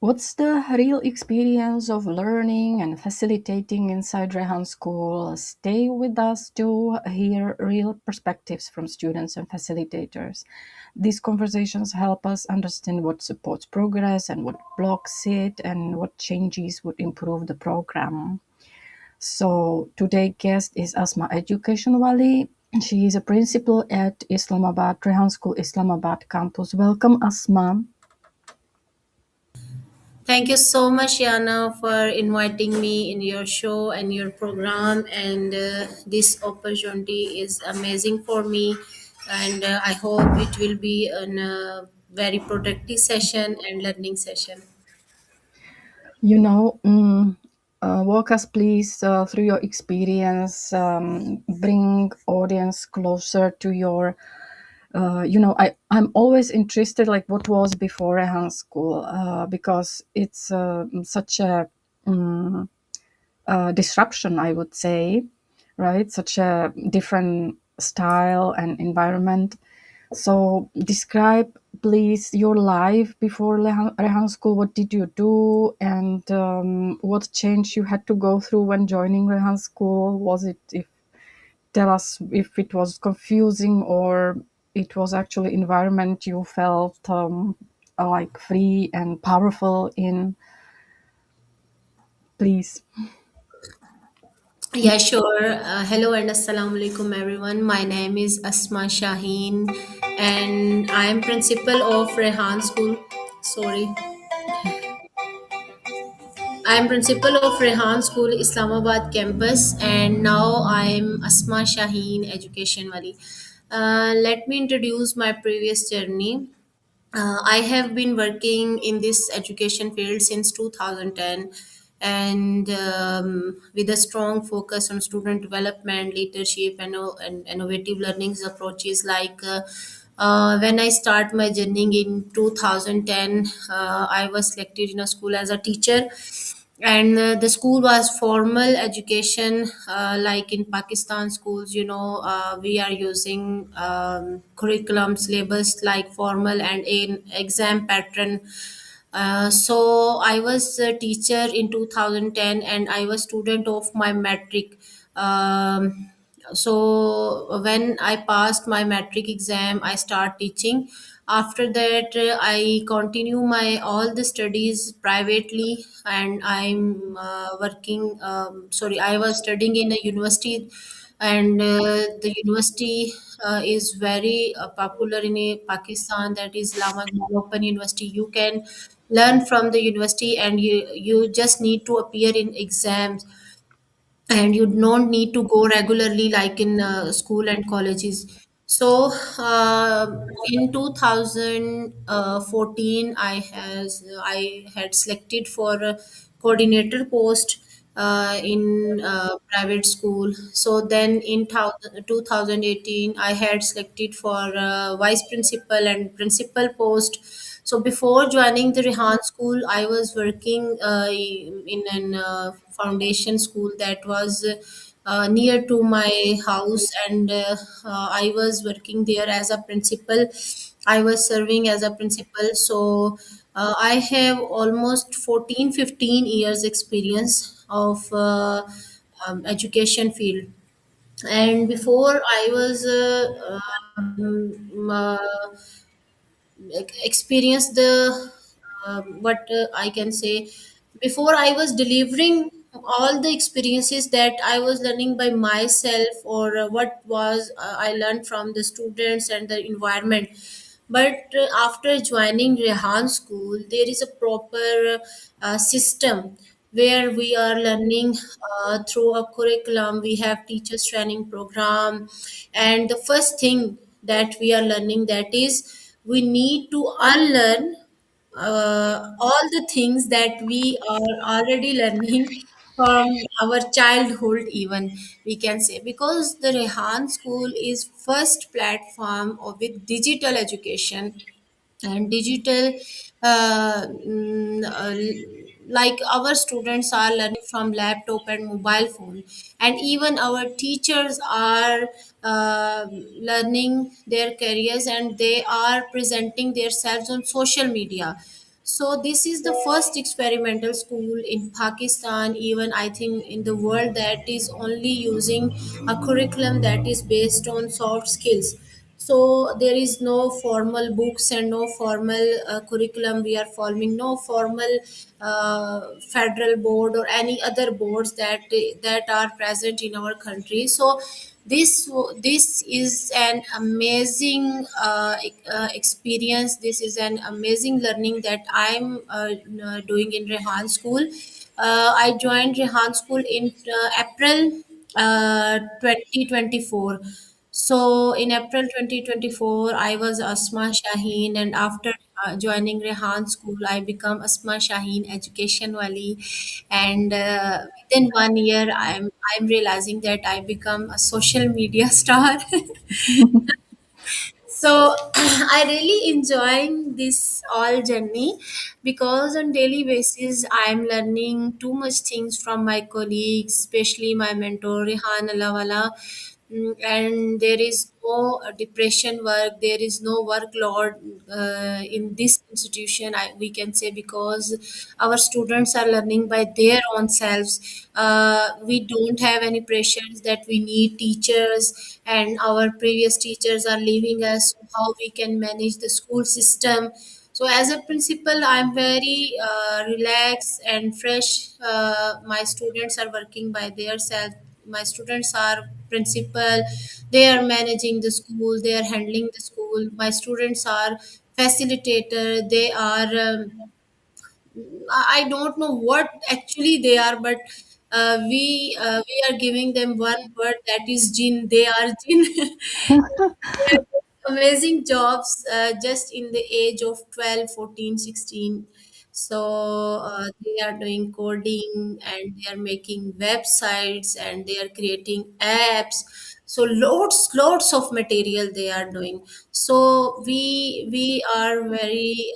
What's the real experience of learning and facilitating inside Rehan School? Stay with us to hear real perspectives from students and facilitators. These conversations help us understand what supports progress and what blocks it, and what changes would improve the program. So today's guest is Asma EducationWali. She is a principal at Islamabad, Rehan School Islamabad campus. Welcome, Asma. Thank you so much, Yana, for inviting me in your show and your program. And this opportunity is amazing for me. And I hope it will be a very productive session and learning session. You know, walk us please through your experience. Bring audience closer to your. I'm always interested, like what was before Rehan School, because it's such a disruption, I would say, right? Such a different style and environment. So describe, please, your life before Rehan School. What did you do, and what change you had to go through when joining Rehan School? Was it, if tell us if it was confusing or it was actually environment you felt like free and powerful in, please. Yeah, sure. Hello and assalamu alaikum, everyone. My name is Asma Shaheen, and I am principal of Rehan School. Sorry. I'm principal of Rehan School Islamabad campus, and now I'm Asma Shaheen EducationWali. Let me introduce my previous journey. I have been working in this education field since 2010, and with a strong focus on student development, leadership, and innovative learning approaches. When I start my journey in 2010, I was selected in a school as a teacher, and the school was formal education, like in Pakistan schools. We are using curriculum syllabus like formal and an exam pattern. So I was a teacher in 2010, and I was student of my metric. So when I passed my metric exam, I start teaching. After that, I continue my all the studies privately, and I'm working. Sorry, I was studying in a university, and the university is very popular in Pakistan. That is Islamabad Open University. You can learn from the university, and you just need to appear in exams, and you don't need to go regularly like in school and colleges. So in 2014, I had selected for a coordinator post in private school. So then in 2018, I had selected for vice principal and principal post. So before joining the Rehan School, I was working in an foundation school that was near to my house, and I was working there as a principal. I was serving as a principal. So I have almost 14, 15 years experience of education field. And before I was experience the what I can say, before I was delivering all the experiences that I was learning by myself, or what was I learned from the students and the environment. But after joining Rehan School, there is a proper system where we are learning through a curriculum. We have teachers training program, and the first thing that we are learning, that is we need to unlearn all the things that we are already learning from our childhood, even we can say, because the Rehan School is first platform of with digital education and digital like our students are learning from laptop and mobile phone, and even our teachers are learning their careers, and they are presenting themselves on social media. So this is the first experimental school in Pakistan, even I think in the world, that is only using a curriculum that is based on soft skills. So there is no formal books and no formal curriculum we are following, no formal federal board or any other boards that are present in our country. So this is an amazing experience. This is an amazing learning that I'm doing in Rehan School. I joined Rehan School in April 2024. So in April 2024, I was Asma Shaheen, and after joining Rehan School, I become Asma Shaheen EducationWali, and within 1 year, I'm realizing that I become a social media star. So I really enjoying this all journey, because on daily basis I'm learning too much things from my colleagues, especially my mentor Rehan Alawala. And there is no depression work, there is no workload in this institution, we can say, because our students are learning by their own selves. We don't have any pressures that we need teachers and our previous teachers are leaving us, how we can manage the school system. So as a principal, I'm very relaxed and fresh. My students are working by their self. My students are principal, they are managing the school, they are handling the school. My students are facilitator, they are I don't know what actually they are, but we are giving them one word, that is jinn. They are jinn. They are doing amazing jobs just in the age of 12, 14, 16. So they are doing coding and they are making websites and they are creating apps. So lots of material they are doing. So we are very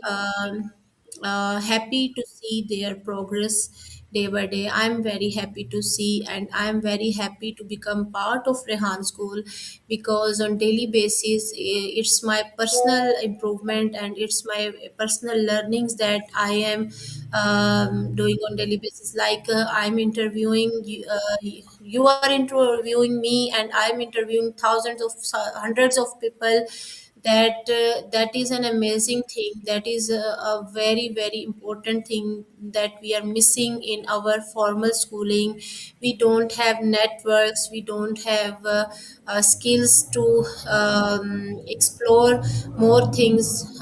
happy to see their progress day by day. I'm very happy to see, and I'm very happy to become part of Rehan School, because on daily basis it's my personal improvement and it's my personal learnings that I am doing on daily basis. Like I'm interviewing you, you are interviewing me, and I'm interviewing thousands of hundreds of people. That is an amazing thing, that is a very important thing that we are missing in our formal schooling. We don't have networks, we don't have skills to explore more things.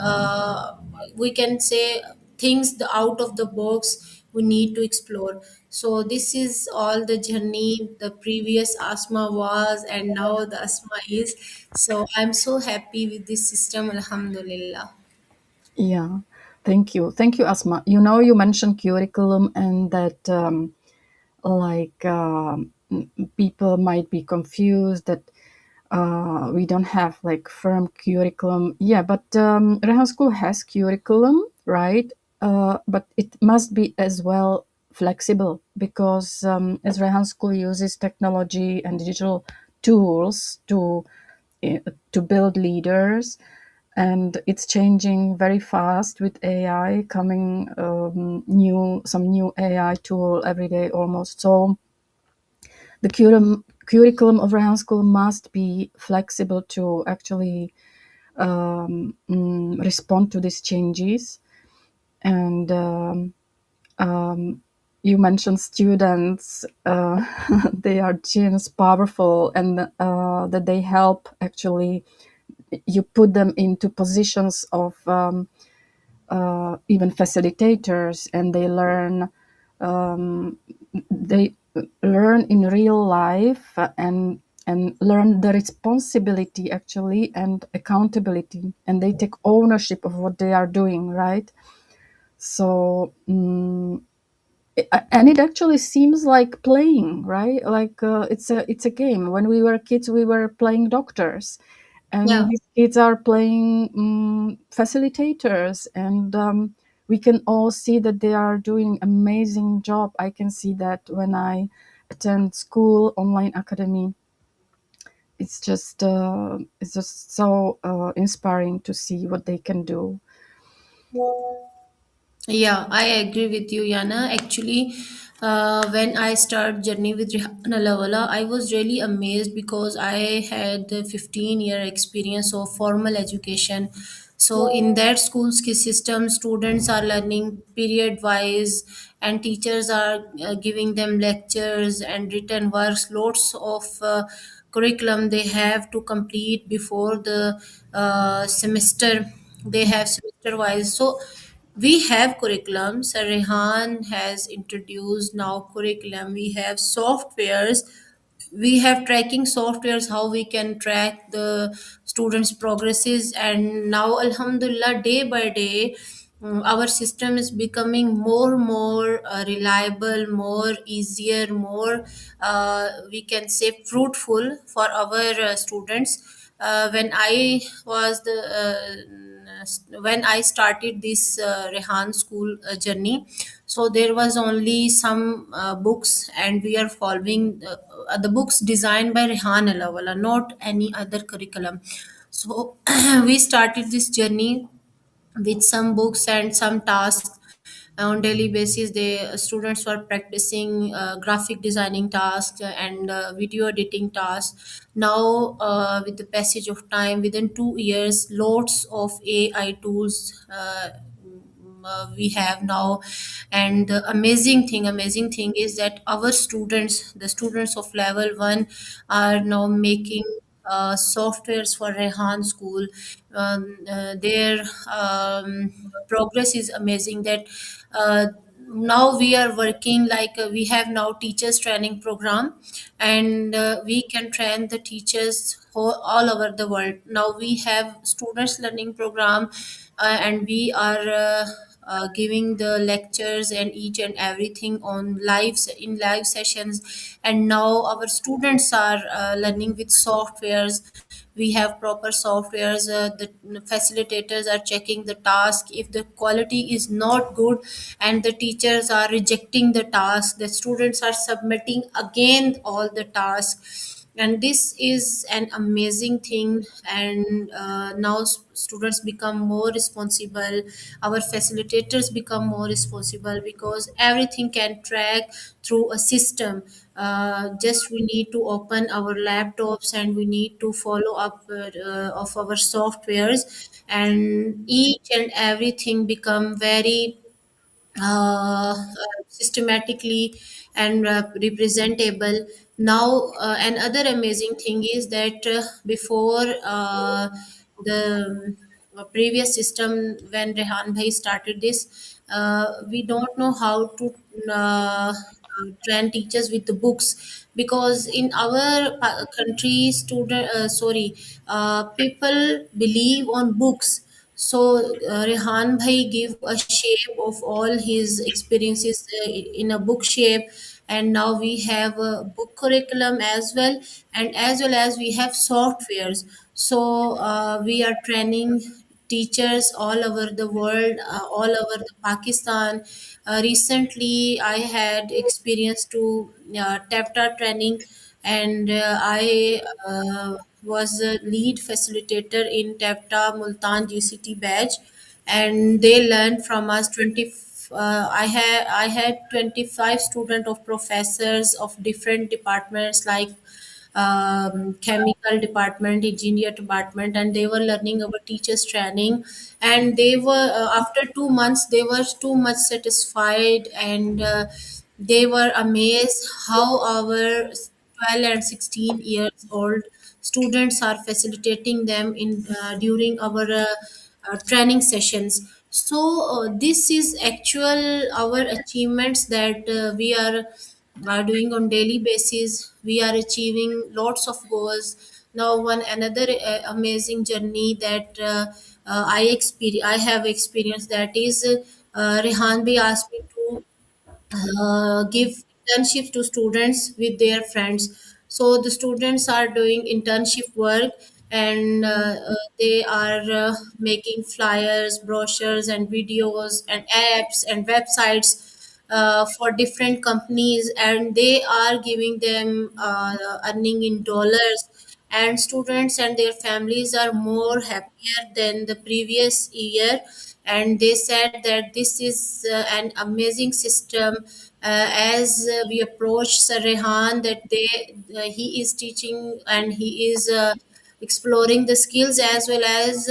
We can say things out of the box we need to explore. So this is all the journey the previous Asma was and now the Asma is. So I'm so happy with this system, Alhamdulillah. Yeah, thank you, Asma. You know, you mentioned curriculum and that like people might be confused that we don't have like firm curriculum. Yeah, but Rehan School has curriculum, right? But it must be as well flexible because as Rehan School uses technology and digital tools to build leaders, and it's changing very fast with AI coming some new AI tool every day almost. So the curriculum of Rehan School must be flexible to actually respond to these changes. And you mentioned students, they are genes powerful, and that they help actually. You put them into positions of even facilitators, and they learn in real life and learn the responsibility actually and accountability, and they take ownership of what they are doing, right? So and it actually seems like playing, right? Like it's a game. When we were kids, we were playing doctors, and Yeah. these kids are playing facilitators, and we can all see that they are doing amazing job. I can see that when I attend school online academy. It's just so inspiring to see what they can do. Yeah, I agree with you, Yana. Actually, when I start journey with Rihanna Lawala, I was really amazed because I had the 15-year experience of formal education. So in that school's system, students are learning period wise, and teachers are giving them lectures and written works, lots of curriculum they have to complete before the semester. They have semester wise. So we have curriculum. Sir Rehan has introduced now curriculum. We have softwares. We have tracking softwares how we can track the students' progresses. And now, Alhamdulillah, day by day, our system is becoming more reliable, more easier, more we can say fruitful for our students. When I was the when I started this Rehan school journey, so there was only some books, and we are following the books designed by Rehan Alawala, not any other curriculum. So we started this journey with some books and some tasks on daily basis. The students were practicing graphic designing tasks and video editing tasks. Now with the passage of time, within 2 years, lots of AI tools we have now. And the amazing thing is that our students, the students of level 1, are now making softwares for Rehan school. Their progress is amazing, that uh, now we are working like we have now teachers training program, and we can train the teachers all over the world. Now we have students learning program, and we are giving the lectures and each and everything on in live sessions. And now our students are learning with softwares. We have proper softwares. The facilitators are checking the task. If the quality is not good and the teachers are rejecting the task, the students are submitting again all the tasks. And this is an amazing thing. And now students become more responsible. Our facilitators become more responsible because everything can track through a system. Just we need to open our laptops and we need to follow up of our softwares, and each and everything become very systematically and representable. Now another amazing thing is that before the previous system, when Rehan bhai started this, we don't know how to train teachers with the books, because in our country, people believe on books. So Rehan Bhai give a shape of all his experiences in a book shape, and now we have a book curriculum as well, and as well as we have softwares. So we are training teachers all over the world, all over the Pakistan. Recently, I had experience to TAFTA training, and I was a lead facilitator in TAFTA Multan GCT batch, and they learned from us 20. I had 25 students of professors of different departments, like chemical department, engineer department, and they were learning our teachers training. And they were after 2 months they were too much satisfied, and they were amazed how our 12 and 16 years old students are facilitating them in during our training sessions. So this is actual our achievements that we are doing on daily basis. We are achieving lots of goals. Now one another amazing journey that I have experienced, that is Rehan bhi asked me to give internships to students with their friends. So the students are doing internship work, and they are making flyers, brochures, and videos, and apps, and websites for different companies, and they are giving them earning in dollars. and students and their families are more happier than the previous year. And they said that this is an amazing system. As we approach Sir Rehan, that he is teaching and he is exploring the skills, as well as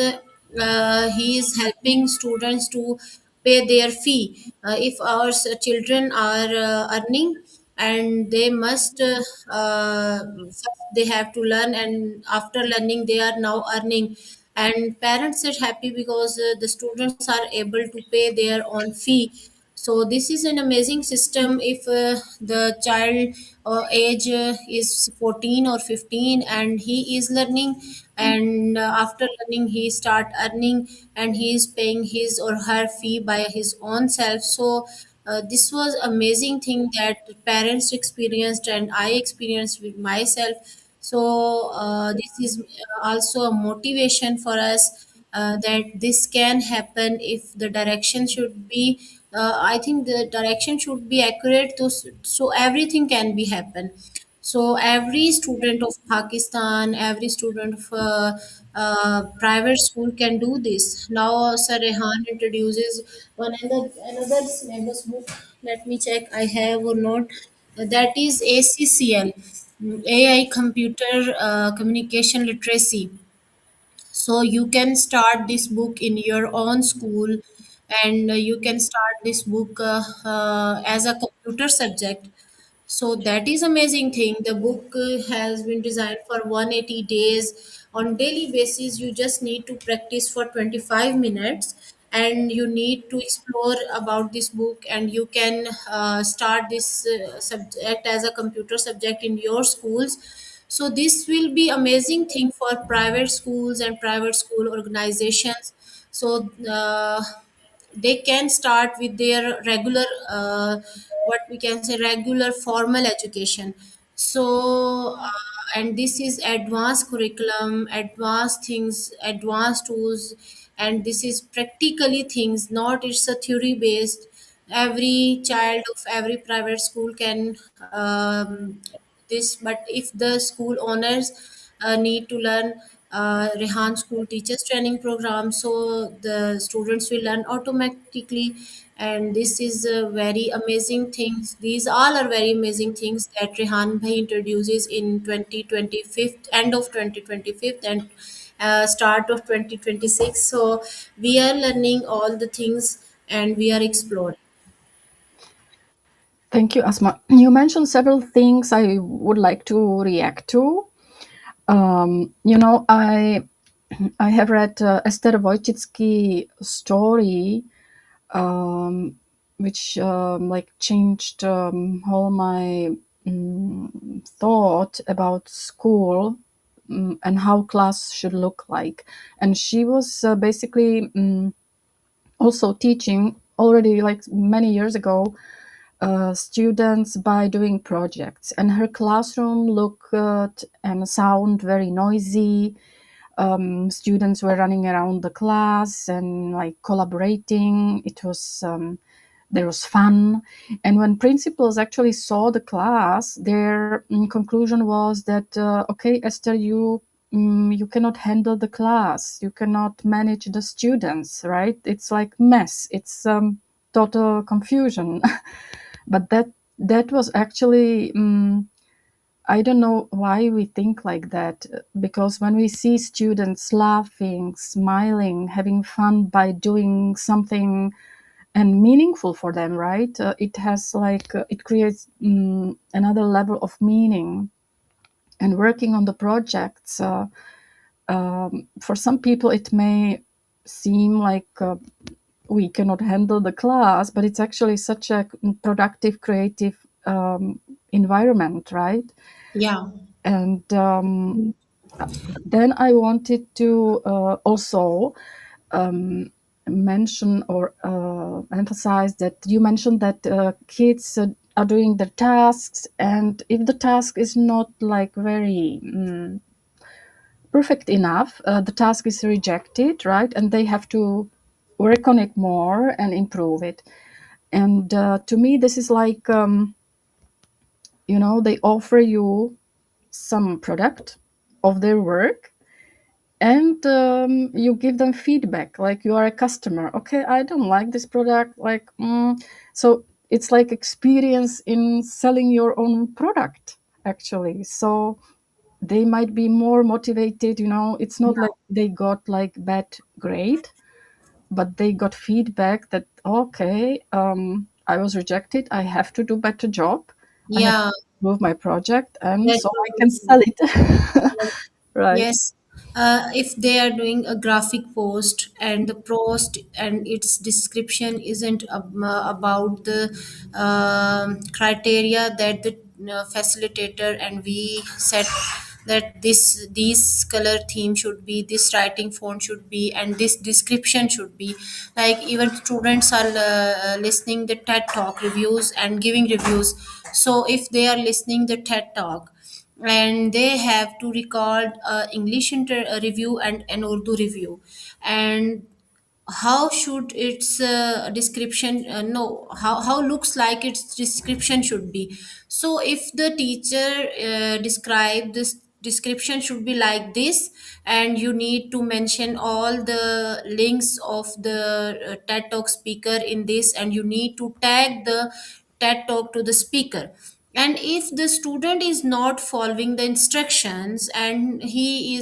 he is helping students to pay their fee. If our children are earning, and they must first they have to learn, and after learning they are now earning, and parents are happy because the students are able to pay their own fee. So this is an amazing system. If the child age is 14 or 15 and he is learning, and after learning he start earning, and he is paying his or her fee by his own self. So this was amazing thing that parents experienced and I experienced with myself. So this is also a motivation for us, that this can happen if the direction should be, I think the direction should be accurate to, so everything can be happen. So every student of Pakistan, every student of private school can do this. Now Sir Rehan introduces another syllabus book. Let me check I have or not. That is ACCL, AI Computer Communication Literacy. So you can start this book in your own school, and you can start this book as a computer subject. So that is amazing thing. The book has been designed for 180 days. On daily basis, you just need to practice for 25 minutes, and you need to explore about this book, and you can start this subject as a computer subject in your schools. So this will be amazing thing for private schools and private school organizations. So they can start with their regular, what we can say, regular formal education. So and this is advanced curriculum, advanced things, advanced tools, and this is practically things, not it's a theory based. Every child of every private school can this, but if the school owners need to learn Rehan School Teachers Training Program, so the students will learn automatically. And this is a very amazing things. These all are very amazing things that Rehan Bhai introduces in 2025, end of 2025, and start of 2026. So we are learning all the things and we are exploring. Thank you, Asma. You mentioned several things I would like to react to. I have read Esther Wojcicki story, um, which like changed all my thought about school, and how class should look like. And she was basically also teaching already like many years ago students by doing projects, and her classroom looked and sound very noisy. Students were running around the class and like collaborating. It was there was fun, and when principals actually saw the class, their conclusion was that okay, Esther, you cannot handle the class, you cannot manage the students, right? It's like mess, it's total confusion. But that was actually I don't know why we think like that, because when we see students laughing, smiling, having fun by doing something and meaningful for them, right? It has like it creates another level of meaning. And working on the projects, for some people it may seem like we cannot handle the class, but it's actually such a productive, creative environment, right? Yeah. And then I wanted to also mention or emphasize that you mentioned that kids are doing their tasks, and if the task is not like very perfect enough, the task is rejected, right? And they have to work on it more and improve it. And to me, this is like, they offer you some product, of their work, and you give them feedback like you are a customer. Okay, I don't like this product, like so it's like experience in selling your own product, actually. So they might be more motivated, you know. It's not like they got like bad grade, but they got feedback that, okay, I was rejected, I have to do better job, I have to Yeah, improve my project, and that's so I very can true. sell it. Right. Yes, if they are doing a graphic post and the post and its description isn't about the criteria that the facilitator and we set, that this color theme should be, this writing font should be, and this description should be, like even students are listening the TED talk reviews and giving reviews. So if they are listening the TED talk and they have to record English review and an Urdu review, and how should its description no how looks like its description should be. So if the teacher describe this description should be like this, and you need to mention all the links of the TED talk speaker in this, and you need to tag the TED talk to the speaker. And if the student is not following the instructions, and he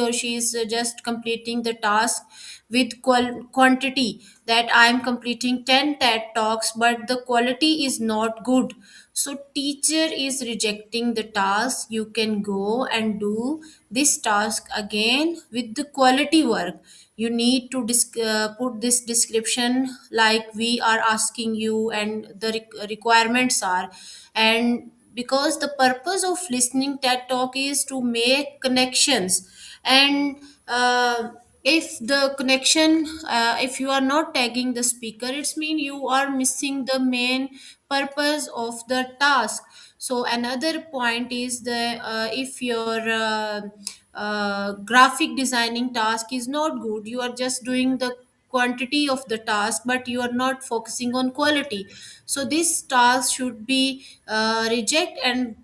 or she is just completing the task with quantity, that I am completing 10 TED talks but the quality is not good, so teacher is rejecting the task. You can go and do this task again with the quality work. You need to put this description like we are asking you, and the requirements are. And because the purpose of listening TED talk is to make connections, and if the connection if you are not tagging the speaker, it's mean you are missing the main purpose of the task. So another point is the if your graphic designing task is not good, you are just doing the quantity of the task but you are not focusing on quality. So this task should be reject, and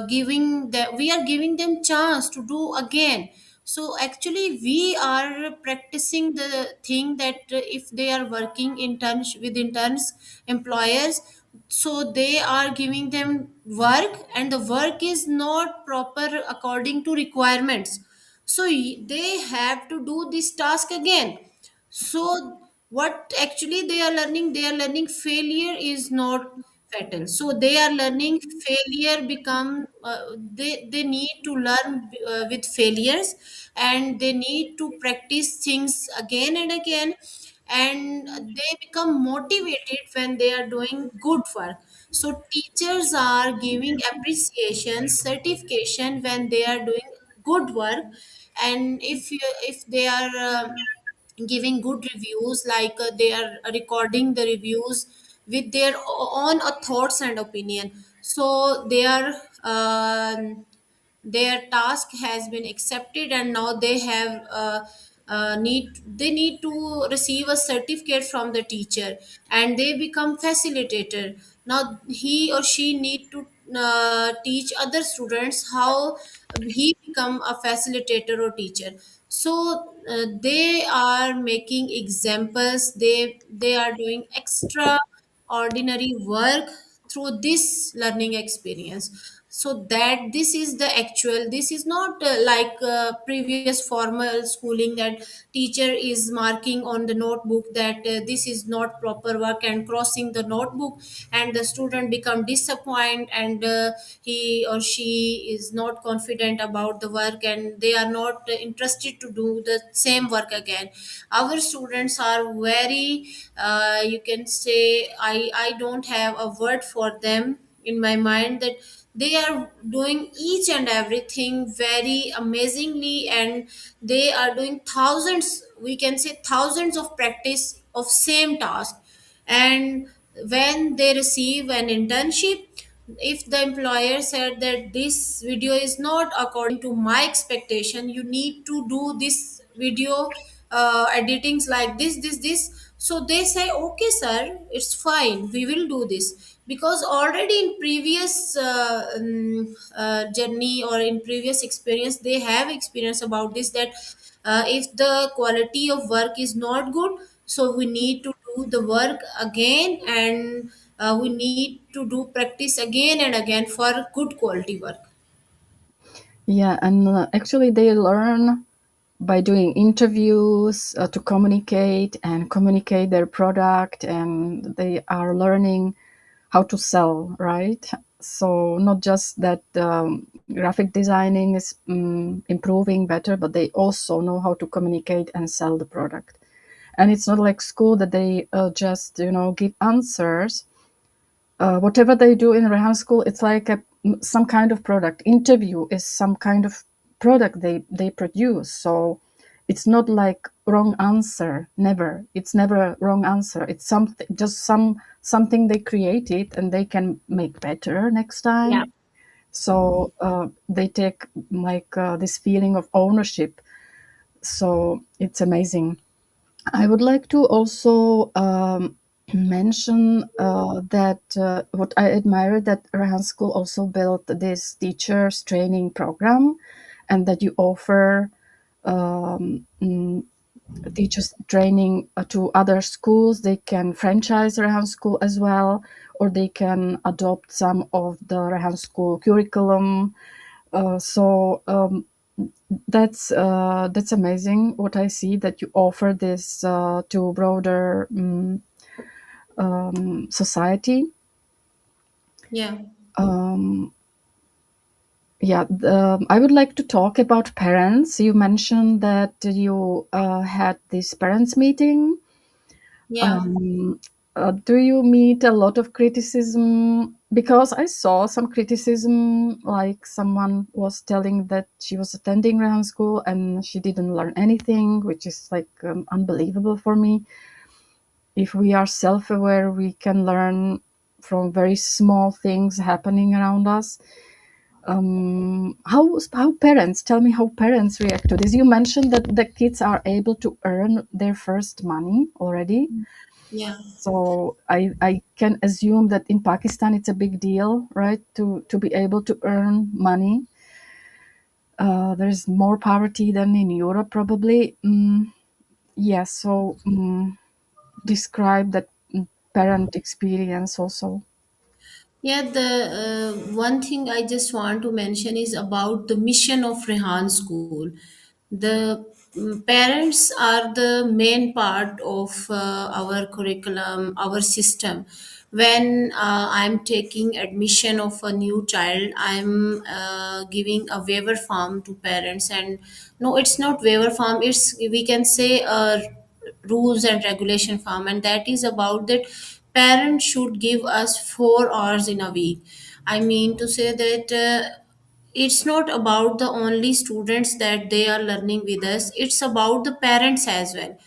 giving that we are giving them chance to do again. So actually we are practicing the thing that if they are working interns with interns employers, so they are giving them work and the work is not proper according to requirements, so they have to do this task again. So what actually they are learning failure is not fatal, so they are learning failure become they need to learn with failures, and they need to practice things again and again, and they become motivated when they are doing good work. So teachers are giving appreciation certification when they are doing good work. And if they are giving good reviews, like they are recording the reviews with their own thoughts and opinion, so their task has been accepted, and now they have they need to receive a certificate from the teacher, and they become facilitator. Now he or she need to teach other students how he become a facilitator or teacher. So they are making examples, they are doing extraordinary work through this learning experience. So that this is the actual, this is not like previous formal schooling, that teacher is marking on the notebook that this is not proper work and crossing the notebook, and the student become disappointed, and he or she is not confident about the work and they are not interested to do the same work again. Our students are very you can say, I don't have a word for them in my mind, that they are doing each and everything very amazingly, and they are doing thousands, we can say thousands of practice of same task. And when they receive an internship, if the employer said that this video is not according to my expectation, you need to do this video editings like this. So they say, okay, sir, it's fine, we will do this. Because already in previous journey or in previous experience, they have experience about this, that if the quality of work is not good, so we need to do the work again, and we need to do practice again and again for good quality work. Yeah, and actually, they learn by doing interviews to communicate their product, and they are learning how to sell, right? So not just that graphic designing is improving better, but they also know how to communicate and sell the product. And it's not like school that they just give answers. Whatever they do in Rehan School, it's like some kind of product. Interview is some kind of product they produce. So it's not like wrong answer. Never. It's never a wrong answer. It's something, just something they created and they can make better next Yeah. time. So they take like this feeling of ownership. So it's amazing. I would like to also mention that what I admire, that Rehan School also built this teachers training program, and that you offer teachers training to other schools. They can franchise Rehan School as well, or they can adopt some of the Rehan School curriculum. So that's amazing. What I see, that you offer this to broader society. Yeah. Um, yeah, I would like to talk about parents. You mentioned that you had this parents meeting. Yeah. Um, do you meet a lot of criticism? Because I saw some criticism, like someone was telling that she was attending Rehan School and she didn't learn anything, which is like unbelievable for me. If we are self aware, we can learn from very small things happening around us. How parents, tell me how parents react to this. You mentioned that the kids are able to earn their first money already. Yeah. So I can assume that in Pakistan it's a big deal, right? To be able to earn money. There's more poverty than in Europe, probably. Yes. So describe that parent experience also. Yeah, the one thing I just want to mention is about the mission of Rehan School. The parents are the main part of our curriculum, our system. When I'm taking admission of a new child, I'm giving a waiver form to parents, and no, it's not waiver form. It's, we can say, a rules and regulation form, and that is about that parents should give us 4 hours in a week. I mean to say that it's not about the only students that they are learning with us, it's about the parents as well.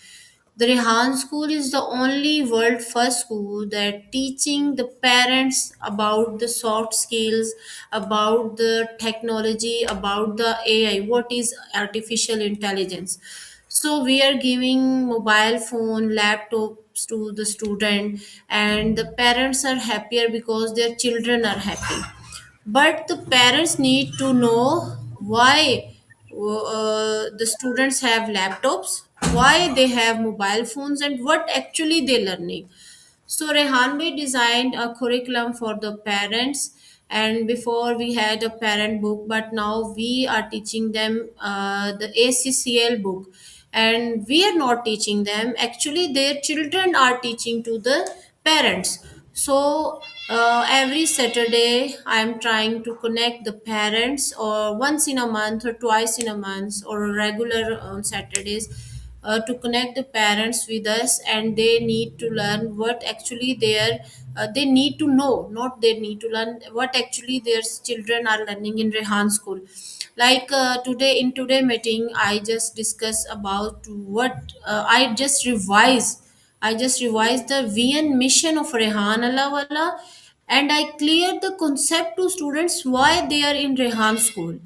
The Rehan School is the only world first school that teaching the parents about the soft skills, about the technology, about the AI, what is artificial intelligence. So we are giving mobile phone, laptops to the student, and the parents are happier because their children are happy. But the parents need to know why the students have laptops, why they have mobile phones, and what actually they learning. So Rehan Bhai designed a curriculum for the parents, and before we had a parent book, but now we are teaching them the ACCL book, and we are not teaching them. Actually, their children are teaching to the parents. So every Saturday, I'm trying to connect the parents, or once in a month, or twice in a month, or regular on Saturdays, to connect the parents with us, and they need to learn what actually they need to know, not they need to learn what actually their children are learning in Rehan School. Like today, in today meeting, I just discuss about what I just revised the VN mission of Rehan Allah Wala, and I cleared the concept to students why they are in Rehan School.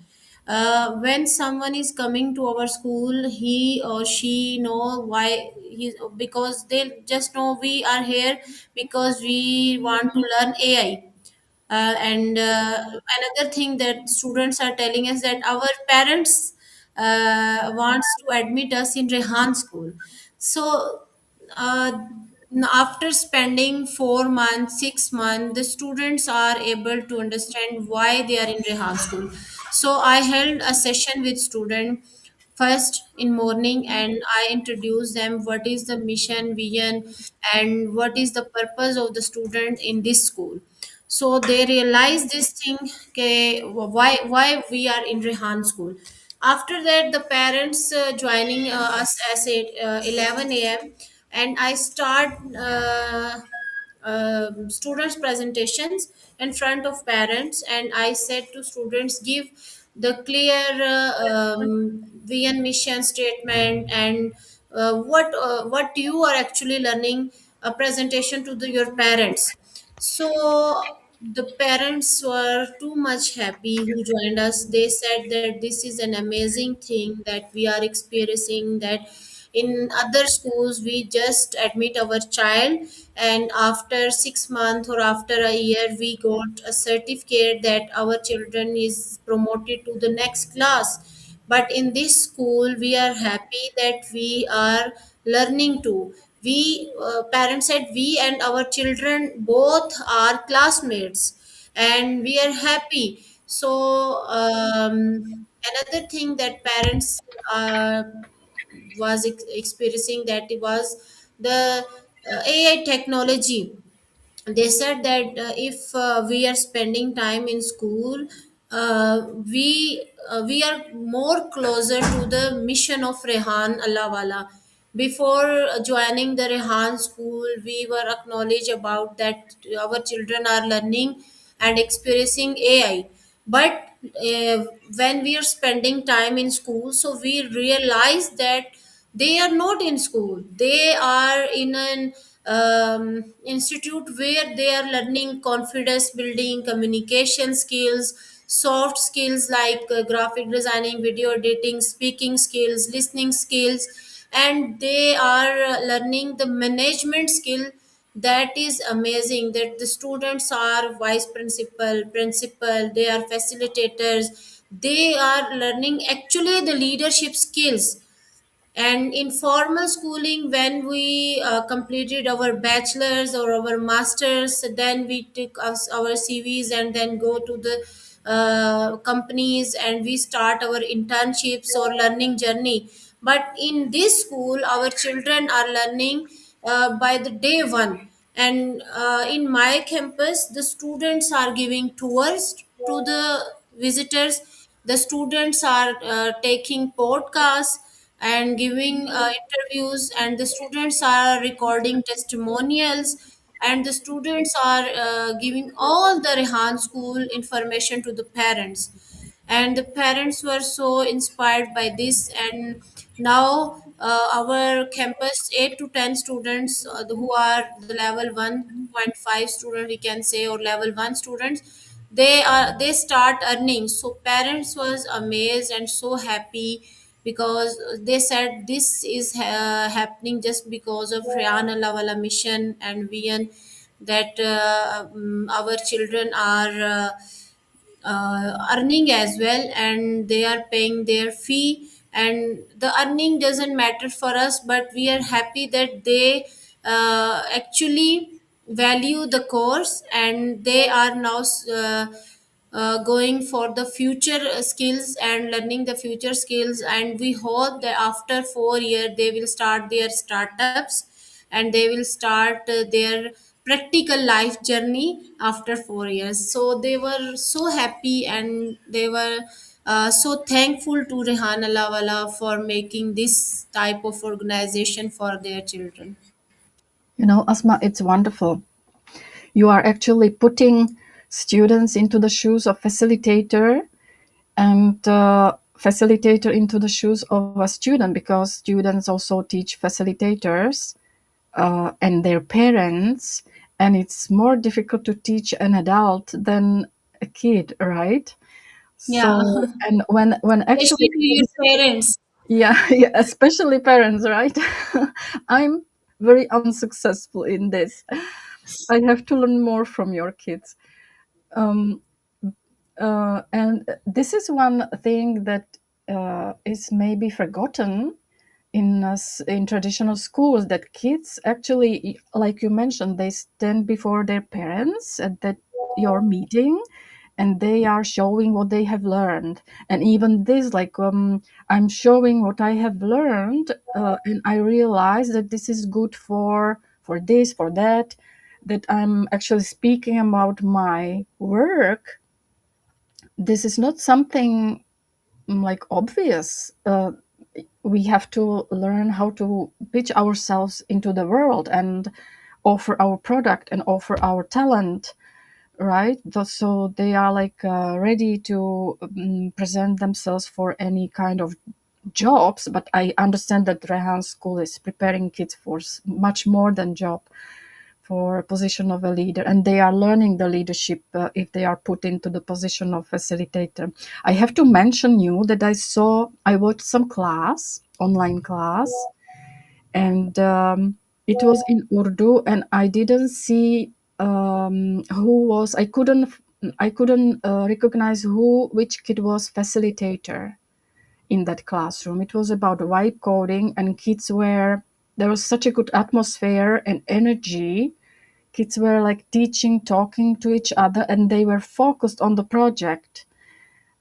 When someone is coming to our school, he or she know why he, because they just know we are here because we want to learn AI. And another thing that students are telling us that our parents wants to admit us in Rehan school. So uh, after spending 4 months, 6 months, the students are able to understand why they are in Rehan school. So I held a session with student first in morning, and I introduced them what is the mission, vision, and what is the purpose of the student in this school. So they realize this thing, okay, why we are in Rehan school. After that, the parents joining us as at 11 a.m., and I start students presentations in front of parents, and I said to students, give the clear vision, mission statement, and what you are actually learning, a presentation to your parents. So the parents were too much happy who joined us. They said that this is an amazing thing that we are experiencing, that in other schools we just admit our child, and after 6 months or after a year we got a certificate that our children is promoted to the next class. But in this school we are happy that we are learning too. We parents said we and our children both are classmates, and we are happy. So another thing that parents was experiencing, that it was the AI technology. They said that if we are spending time in school, we are more closer to the mission of Rehan Allah Wala. Before joining the Rehan school, we were acknowledged about that our children are learning and experiencing AI. But when we are spending time in school, so we realize that they are not in school, they are in an institute where they are learning confidence building, communication skills, soft skills like graphic designing, video editing, speaking skills, listening skills, and they are learning the management skill. That is amazing that the students are vice principal, principal, they are facilitators, they are learning actually the leadership skills. And in formal schooling, when we completed our bachelor's or our master's, then we took our CVs and then go to the companies and we start our internships or learning journey. But in this school our children are learning by the day one. And in my campus the students are giving tours to the visitors, the students are taking podcasts and giving interviews, and the students are recording testimonials, and the students are giving all the Rehan school information to the parents. And the parents were so inspired by this. And now our campus 8 to 10 students who are the level 1.5 student we can say, or level 1 students, they start earning. So parents was amazed and so happy, because they said this is happening just because of Ryan Lawala mission and vision, that our children are earning as well, and they are paying their fee. And the earning doesn't matter for us, but we are happy that they actually value the course, and they are now going for the future skills and learning the future skills. And we hope that after 4 years they will start their startups, and they will start their practical life journey after 4 years. So they were so happy, and they were so thankful to Rehan Alawala for making this type of organization for their children. You know, Asma, it's wonderful. You are actually putting students into the shoes of facilitator, and facilitator into the shoes of a student, because students also teach facilitators and their parents, and it's more difficult to teach an adult than a kid, right? Yeah. So, and when actually Especially to your parents. yeah, yeah, especially parents, right? I'm very unsuccessful in this. I have to learn more from your kids. Um, and this is one thing that is maybe forgotten in traditional schools, that kids actually, like you mentioned, they stand before their parents at that your meeting, and they are showing what they have learned. And even this, like, I'm showing what I have learned, and I realize that this is good for this, for that, that I'm actually speaking about my work. This is not something like obvious. We have to learn how to pitch ourselves into the world and offer our product and offer our talent, right? So they are like ready to present themselves for any kind of jobs. But I understand that Rehan School is preparing kids for much more than job, for a position of a leader, and they are learning the leadership if they are put into the position of facilitator. I have to mention you that I watched some class, online class, and it was in Urdu, and I didn't see who was. I couldn't recognize which kid was facilitator in that classroom. It was about vibe coding, and kids were there was such a good atmosphere and energy. Kids were like teaching, talking to each other, and they were focused on the project,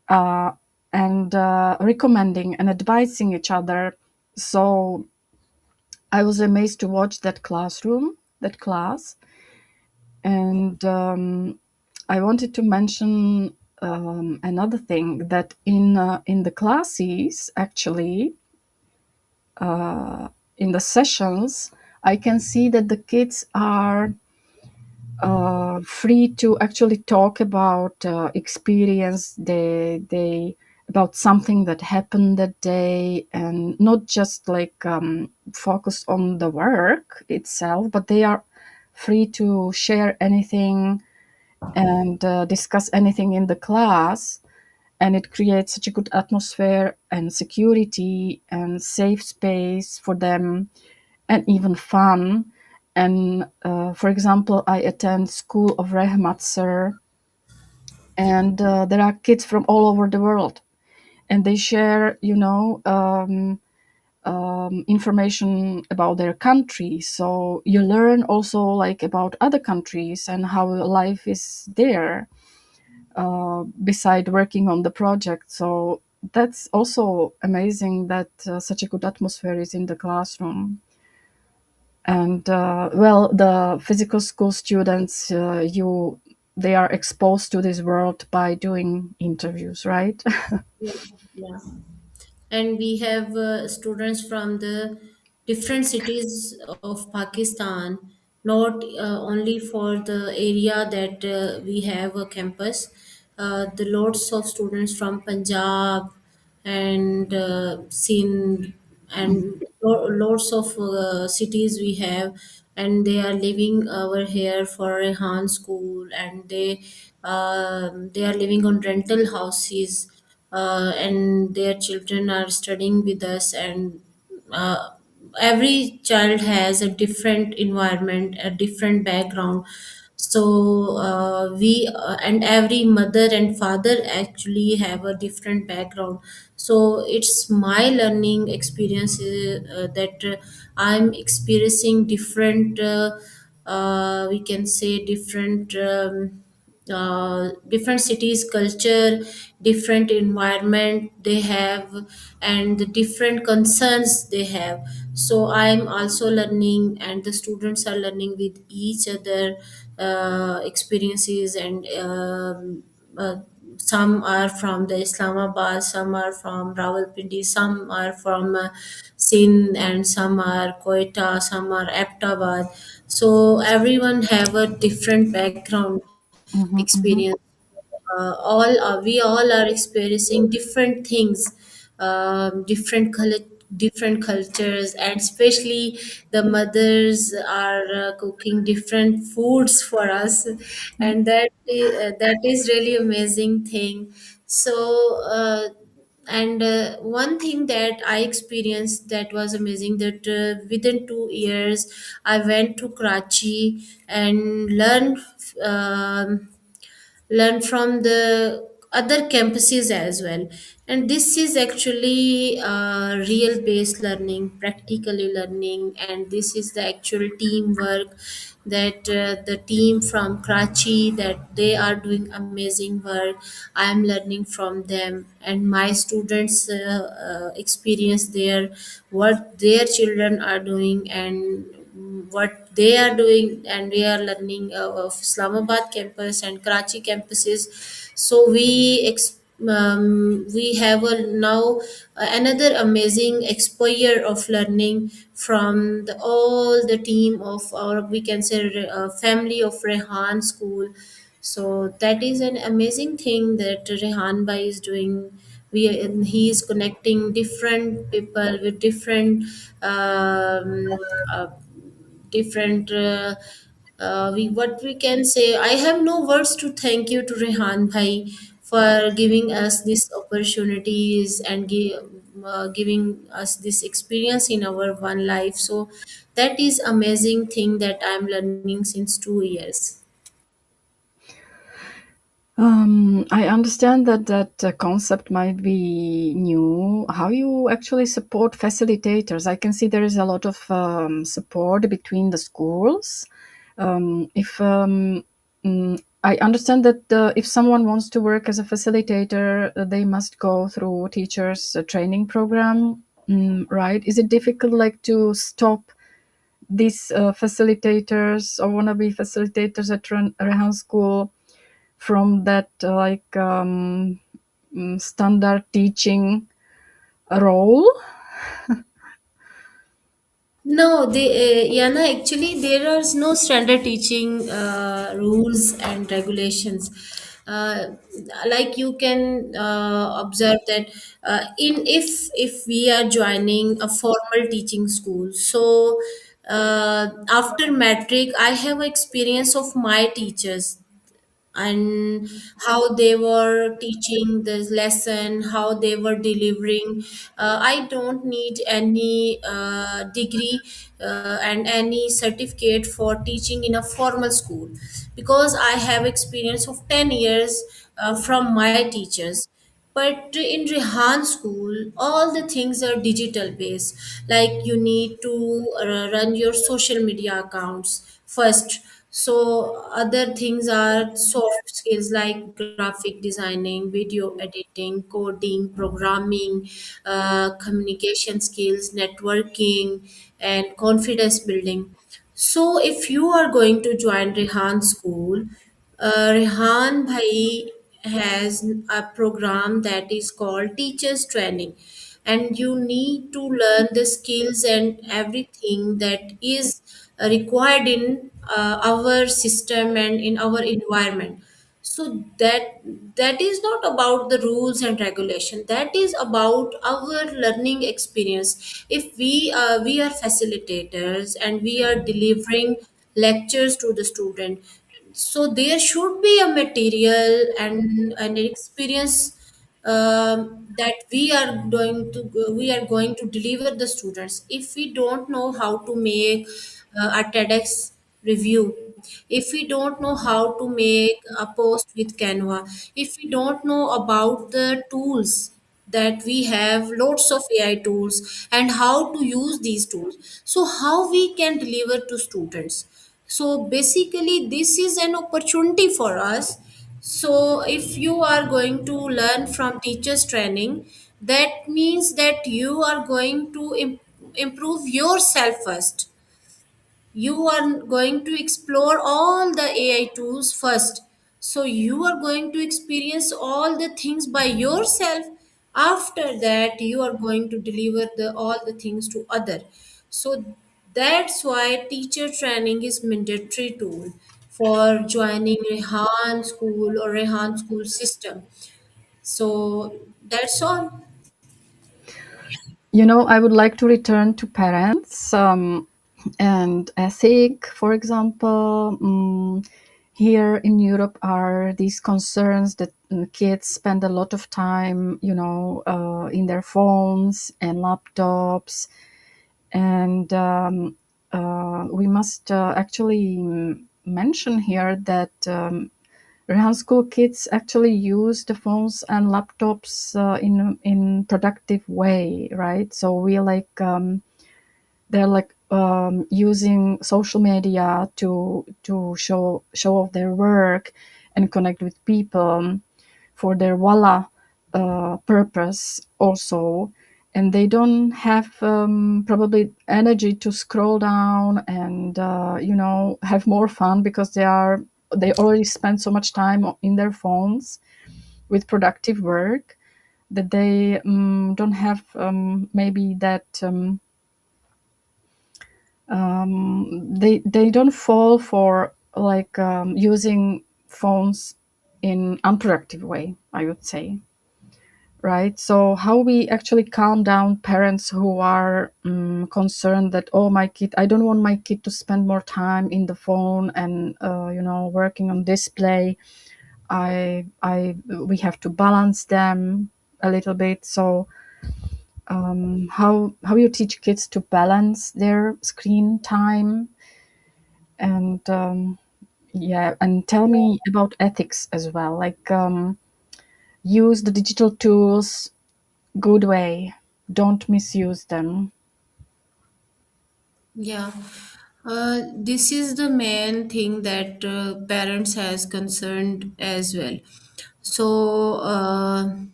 uh, and recommending and advising each other. So I was amazed to watch that class. And I wanted to mention another thing, that in the classes, actually, in the sessions, I can see that the kids are free to actually talk about experience they about something that happened that day, and not just like focus on the work itself, but they are free to share anything and discuss anything in the class. And it creates such a good atmosphere and security and safe space for them, and even fun. And for example, I attend School of Rehmat, sir, and there are kids from all over the world, and they share, information about their country. So you learn also like about other countries and how life is there, beside working on the project. So that's also amazing that such a good atmosphere is in the classroom. And well, the physical school students, you they are exposed to this world by doing interviews, right? Yeah. Yeah. And we have students from the different cities of Pakistan, not only for the area that we have a campus. The lots of students from Punjab and Sindh and lots of cities we have, and they are living over here for Rehan School, and they are living on rental houses, and their children are studying with us. And uh, every child has a different environment, a different background. So we and every mother and father actually have a different background. So it's my learning experience that I'm experiencing different, we can say different, different cities culture, different environment they have, and the different concerns they have. So I'm also learning, and the students are learning with each other experiences. And some are from the Islamabad, some are from Rawalpindi, some are from Sindh, and some are Quetta, some are Aptabad. So everyone have a different background Hmm, hmm, experience. All We all are experiencing different things, different cultures, and especially the mothers are cooking different foods for us, and that is really amazing thing. So and one thing that I experienced that was amazing, that within 2 years I went to Karachi and learn from the other campuses as well. And this is actually real based learning, practically learning, and this is the actual teamwork, that the team from Karachi, that they are doing amazing work. I am learning from them, and my students experience their what their children are doing, and what they are doing, and we are learning of Islamabad campus and Karachi campuses. So we have a now another amazing exposure of learning from all the team of our, we can say, family of Rehan School. So that is an amazing thing that Rehan Bhai is doing. He is connecting different people with uh, different we what we can say. I have no words to thank you to Rehan Bhai for giving us these opportunities and giving us this experience in our one life. So that is amazing thing that I'm learning since 2 years. I understand that concept might be new. How you actually support facilitators? I can see there is a lot of support between the schools. If I understand that if someone wants to work as a facilitator, they must go through teachers' training program, right? Is it difficult, like, to stop these facilitators or wannabe facilitators at Rehan School from that standard teaching role? No, Yana, actually, there is no standard teaching rules and regulations. Uh, like you can observe that in if we are joining a formal teaching school, so after matric, I have experience of my teachers and how they were teaching this lesson, how they were delivering. I don't need any degree and any certificate for teaching in a formal school, because I have experience of 10 years from my teachers. But in Rehan School, all the things are digital based. Like you need to run your social media accounts first. So other things are soft skills like graphic designing, video editing, coding, programming, communication skills, networking, and confidence building. So if you are going to join Rehan School, Rehan Bhai has a program that is called Teachers Training, and you need to learn the skills and everything that is required in our system and in our environment. So that is not about the rules and regulation. That is about our learning experience. If we are facilitators and we are delivering lectures to the student, so there should be a material and an experience that we are going to deliver the students. If we don't know how to make a TEDx review, if we don't know how to make a post with Canva, if we don't know about the tools, that we have lots of AI tools and how to use these tools, so how we can deliver to students? So basically, this is an opportunity for us. So if you are going to learn from teachers training, that means that you are going to improve yourself first. You are going to explore all the AI tools first. So you are going to experience all the things by yourself. After that, you are going to deliver all the things to other. So that's why teacher training is mandatory tool for joining Rehan School or Rehan School system. So that's all. I would like to return to parents and ethic, for example. Here in Europe are these concerns that kids spend a lot of time, in their phones and laptops, and we must actually mention here that Rehan School kids actually use the phones and laptops in productive way, right? So we like they're like using social media to show off their work and connect with people for their walla purpose also, and they don't have probably energy to scroll down and have more fun because they already spend so much time in their phones with productive work that they don't have maybe that they don't fall for like using phones in unproductive way, I would say, right? So how we actually calm down parents who are concerned that, oh, my kid, I don't want my kid to spend more time in the phone and working on display. I We have to balance them a little bit. So how you teach kids to balance their screen time, and yeah, and tell me about ethics as well, like use the digital tools good way, don't misuse them. Yeah, this is the main thing that parents has concerned as well. So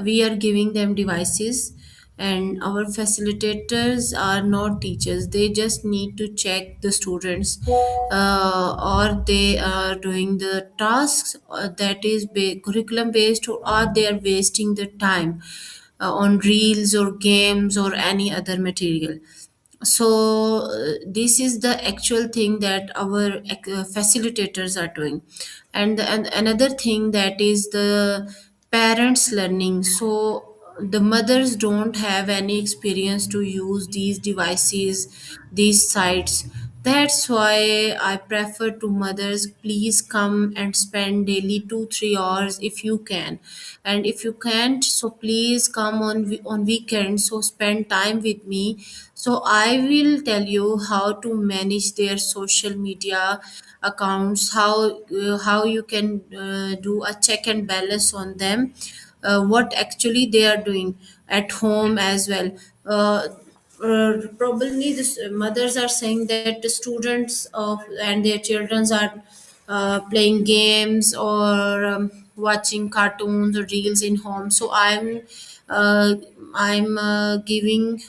we are giving them devices, and our facilitators are not teachers. They just need to check the students, or they are doing the tasks that is curriculum based, or are they are wasting the time on reels or games or any other material. So this is the actual thing that our facilitators are doing. And another thing that is the parents learning. So the mothers don't have any experience to use these devices, these sites. That's why I prefer to mothers, please come and spend daily 2 3 hours if you can. And if you can't, so please come on weekends, so spend time with me. So I will tell you how to manage their social media accounts, how you can do a check and balance on them, what actually they are doing at home as well. Probably this mothers are saying that the students of and their children are playing games or watching cartoons or reels in home. So uh, I'm giving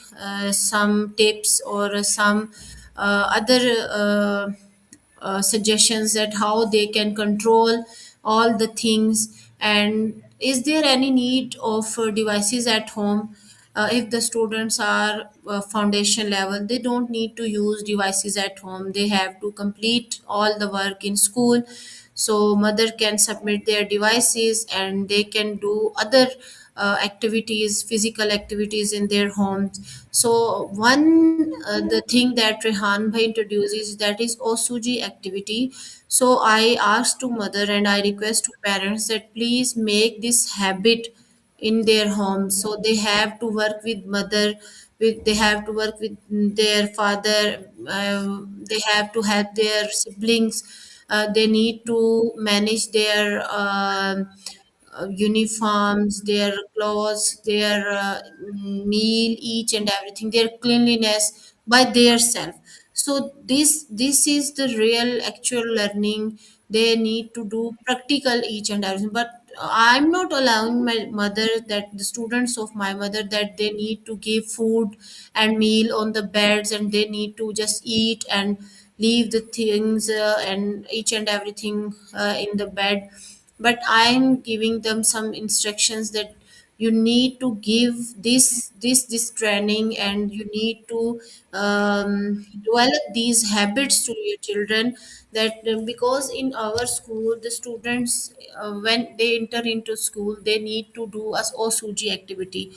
some tips or some other suggestions that how they can control all the things. And is there any need of devices at home? If the students are foundation level, they don't need to use devices at home, they have to complete all the work in school. So mother can submit their devices and they can do other activities, physical activities in their homes. So one the thing that Rehan bhai introduces, that is osuji activity. So I asked to mother and I request to parents that please make this habit in their homes. So they have to work with mother, with they have to work with their father, they have to help their siblings, they need to manage their uniforms, their clothes, their meal, each and everything, their cleanliness by their self. So this is the real actual learning. They need to do practical each and everything. But I'm not allowing my mother, that the students of my mother, that they need to give food and meal on the beds and they need to just eat and leave the things and each and everything in the bed. But I'm giving them some instructions that you need to give this training, and you need to develop these habits to your children. That because in our school the students, when they enter into school, they need to do as osuji activity.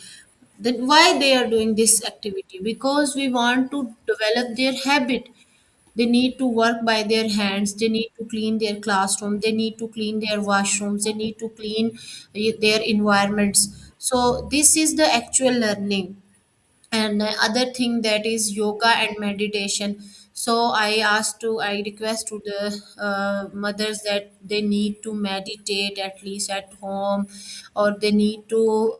Then why they are doing this activity? Because we want to develop their habit. They need to work by their hands. They need to clean their classroom. They need to clean their washrooms. They need to clean their environments. So this is the actual learning. And other thing, that is yoga and meditation. So I request to the mothers that they need to meditate at least at home, or they need to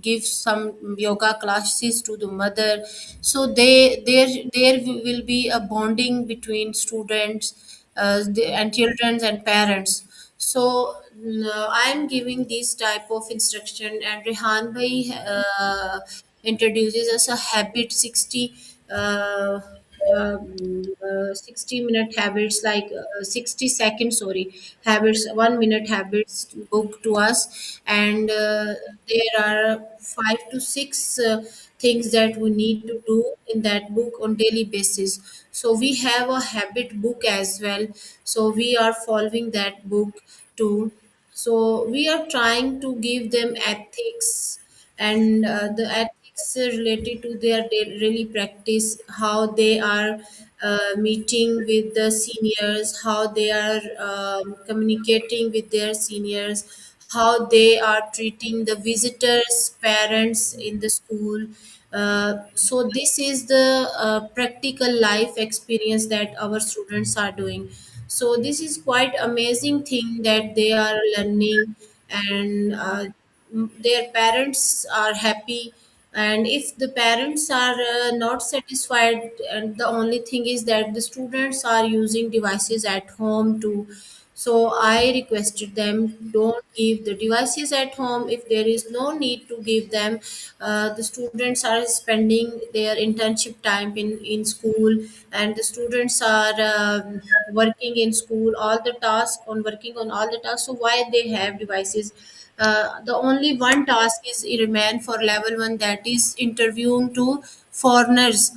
give some yoga classes to the mother. So there will be a bonding between students, and children and parents. So I'm giving this type of instruction, and Rehan bhai introduces us a habit 60 60-minute habits, like 60 seconds, sorry, habits, 1 minute habits book to us. And there are 5 to 6 things that we need to do in that book on daily basis. So we have a habit book as well, so we are following that book too. So we are trying to give them ethics, and the ethics related to their daily practice, how they are meeting with the seniors, how they are communicating with their seniors, how they are treating the visitors parents in the school. So this is the practical life experience that our students are doing. So this is quite amazing thing that they are learning. And their parents are happy. And if the parents are not satisfied, and the only thing is that the students are using devices at home too, so I requested them, don't give the devices at home if there is no need to give them. The students are spending their internship time in school, and the students are working in school, all the tasks on working on all the tasks. So why they have devices? The only one task is remain for level 1, that is interviewing to foreigners.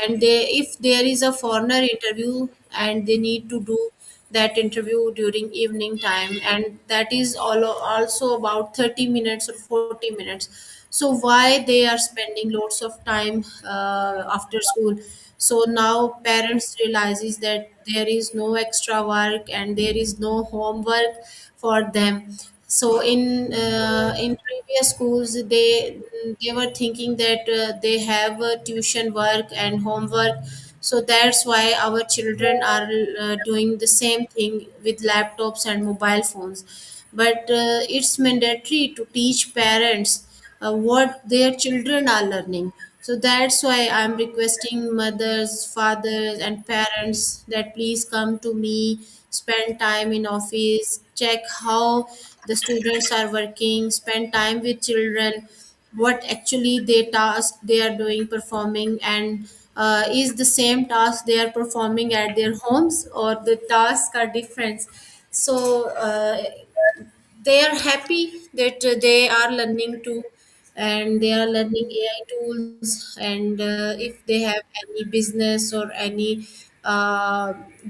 And if there is a foreigner interview, and they need to do that interview during evening time, and that is also about 30 minutes or 40 minutes. So why they are spending lots of time after school? So now parents realizes that there is no extra work and there is no homework for them. So in previous schools, they were thinking that they have tuition work and homework. So that's why our children are doing the same thing with laptops and mobile phones. But it's mandatory to teach parents what their children are learning. So that's why I'm requesting mothers, fathers, and parents that please come to me, spend time in office, check how the students are working, spend time with children, what actually they task they are doing performing, and is the same task they are performing at their homes, or the tasks are different. So they are happy that they are learning too, and they are learning AI tools. And if they have any business or any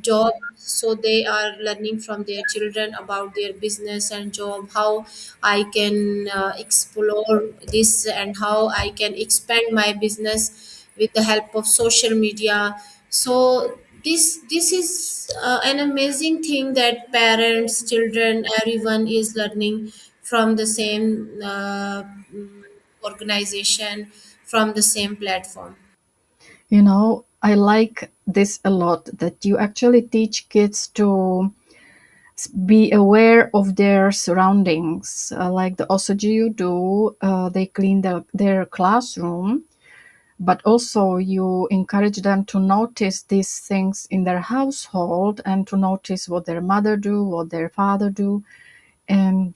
job, so they are learning from their children about their business and job, how I can explore this, and how I can expand my business with the help of social media. So this is an amazing thing that parents, children, everyone is learning from the same organization, from the same platform. You know, I like this a lot, that you actually teach kids to be aware of their surroundings. Like the OSOG you do, they clean their classroom, but also you encourage them to notice these things in their household and to notice what their mother do, what their father do. And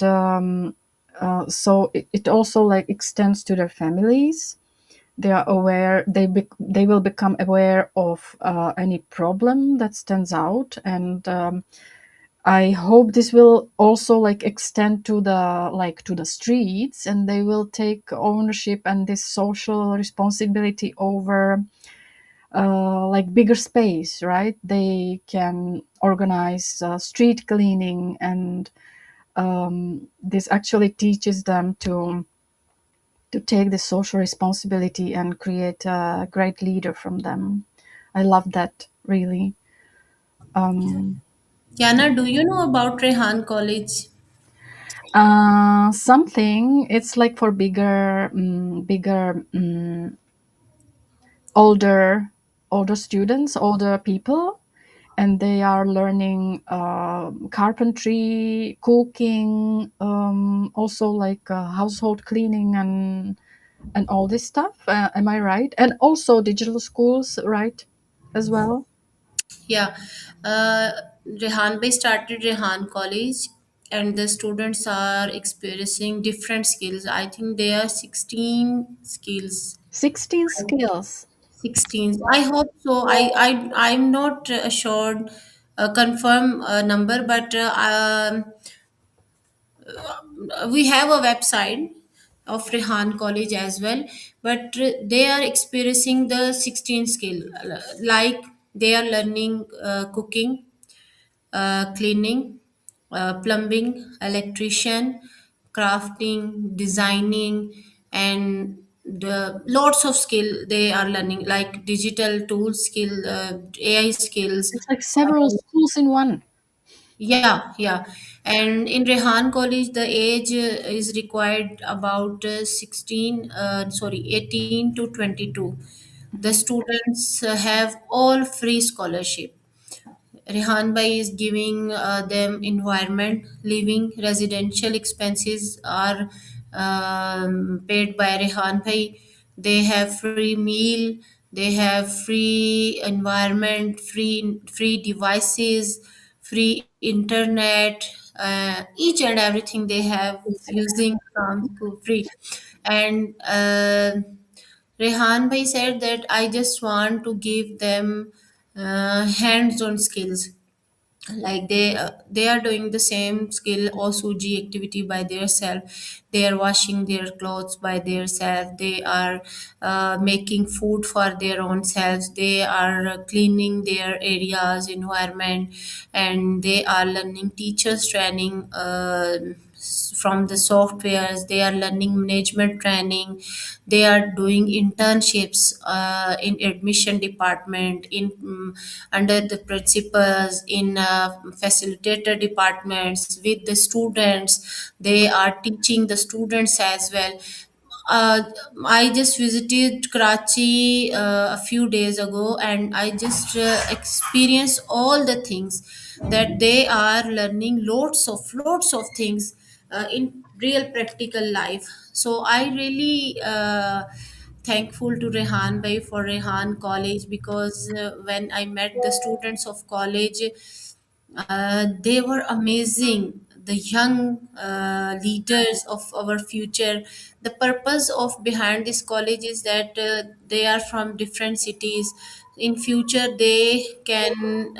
so it also like extends to their families. They are aware, they will become aware of any problem that stands out. And I hope this will also like extend to the streets, and they will take ownership and this social responsibility over like bigger space, right? They can organize street cleaning, and this actually teaches them to take the social responsibility and create a great leader from them. I love that really. Um, Yana, do you know about Rehan College? Something. It's like for bigger, older students, older people, and they are learning carpentry, cooking, also like household cleaning and all this stuff. Am I right? And also digital schools, right? As well. Yeah, uh, Rehan Bhai started Rehan College, and the students are experiencing different skills. I think there are 16 skills. 16 skills. 16. I hope so. I'm not assured, confirm number, but we have a website of Rehan College as well. But they are experiencing the 16 skill, like they are learning cooking, cleaning, plumbing, electrician, crafting, designing, and the lots of skill they are learning, like digital tools skill, AI skills. It's like several schools in one. Yeah, yeah. And in Rehan College, the age is required about 16, sorry, 18 to 22. The students have all free scholarship. Rehan Bhai is giving them environment, living, residential expenses are paid by Rehan Bhai. They have free meal, they have free environment, free devices, free internet, each and everything they have using from school free. And Rehan Bhai said that I just want to give them hands-on skills, like they are doing the same skill or suji activity by their self. They are washing their clothes by their self. They are making food for their own selves. They are cleaning their areas environment, and they are learning teachers training, from the softwares. They are learning management training. They are doing internships in admission department, in under the principals, in facilitator departments with the students. They are teaching the students as well. uh, I just visited Karachi a few days ago, and I just experienced all the things that they are learning. Lots of things in real practical life. So I really thankful to Rehan Bhai for Rehan College, because when I met the students of college, they were amazing. The young leaders of our future. The purpose of behind this college is that they are from different cities. In future, they can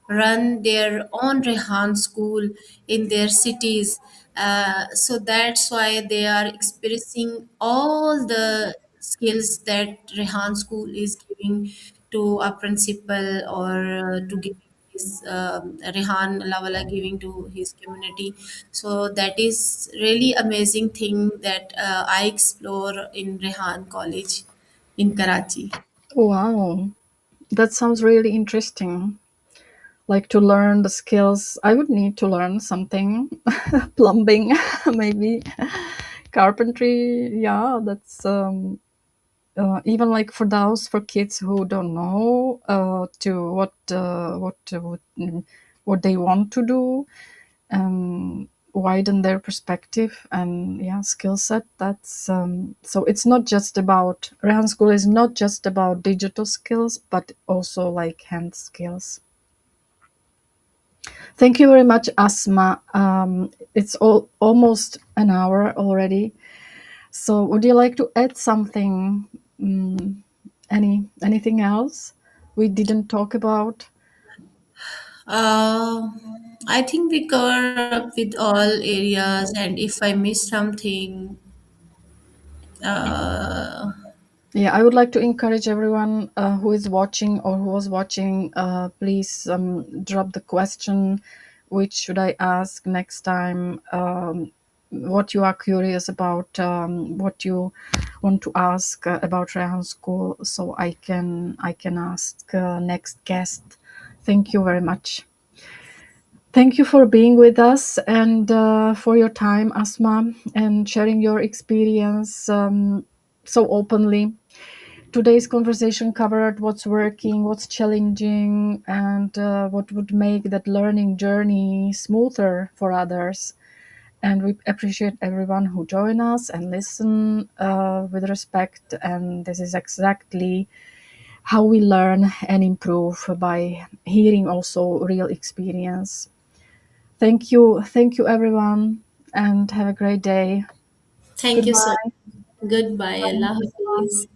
run their own Rehan school in their cities. So that's why they are experiencing all the skills that Rehan school is giving to a principal, or to give his Rehan Lawala giving to his community. So that is really amazing thing that I explore in Rehan College in Karachi. Wow, that sounds really interesting. Like to learn the skills, I would need to learn something, plumbing, maybe carpentry. Yeah, that's even like for those for kids who don't know to what they want to do, widen their perspective and yeah skill set. That's so it's not just about Rehan School is not just about digital skills but also like hand skills. Thank you very much, Asma. It's almost an hour already. So, would you like to add something? Anything else we didn't talk about? Uh, I think we cover up with all areas, and if I miss something, uh, Yeah, I would like to encourage everyone who is watching or who was watching. Please drop the question. Which should I ask next time? what you are curious about, what you want to ask about Rehan School, so I can ask next guest. Thank you very much. Thank you for being with us and for your time, Asma, and sharing your experience so openly. Today's conversation covered what's working, what's challenging, and what would make that learning journey smoother for others. And we appreciate everyone who join us and listen with respect. And this is exactly how we learn and improve, by hearing also real experience. Thank you, everyone, and have a great day. Thank you so Goodbye. much. Goodbye. Bye, Allah Asma. Hafiz.